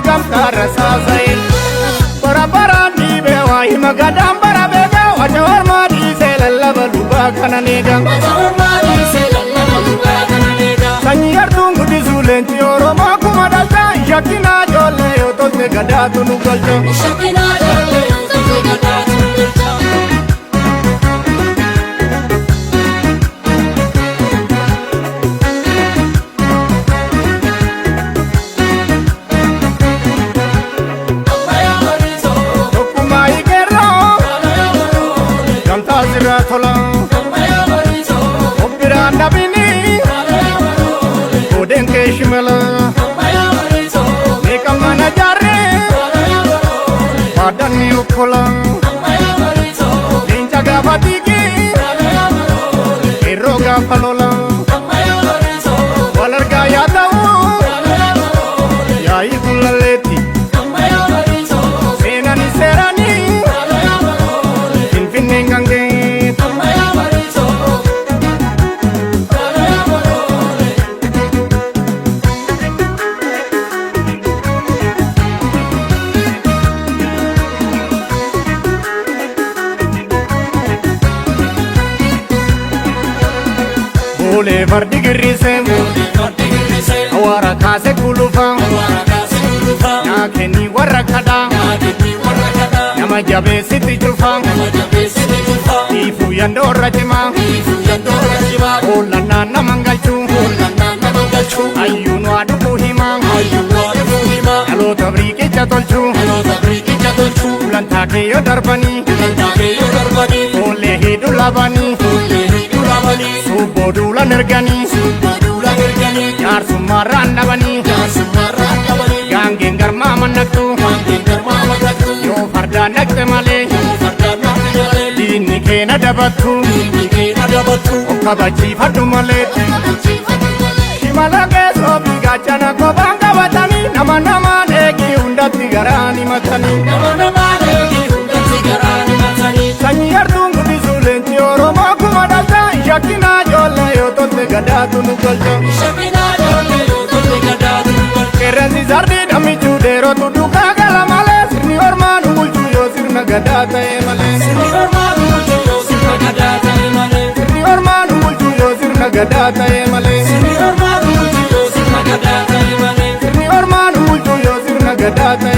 gam karasasain Bara-barani bewai magadam barabega Wajawar madi selala luba kananega Sanyar tungu di zulenti Oromo kumadalta Shakina jolle yotote gadatu nukalta Shakina jolle yotote gadatu nukalta Thola Opira nabini Oden ke shimala Meka mana jare Padani ukhola Ninjaga batiki Eroga palola Walarga yadau Yai gulaleti Senani serani Infiningange Ole vardi girise awara kase kulufa na keni warakada nama jabe siti julfa ifu yandora jema ola nana mangalchu ayuno aduku hima alo tabriki chatolchu ulanta ke yo darbani ole hidu labani Subodula nergani Yar sumaran nabani Gangin garma manaktu Yo farda nakte male Dini kena dabatu Okabachi fardu male Shimala ke sobi gachana ko banga watani Nama nama neki undati garani matani Sanyar tungu di zulenti Oromo kumadalta Shakina jolle yotote gadatu nukalta Shakina jolle yotote gadatu nukalta Kerenzi zardi damichu dero tuduka galamale Sirni ormanu bulchu yo sirna gadata emale Sirni ormanu bulchu yo sirna gadata emale Sirni ormanu bulchu yo sirna gadata emale Sirni ormanu bulchu yo sirna gadata emale Sirni ormanu bulchu yo sirna gadata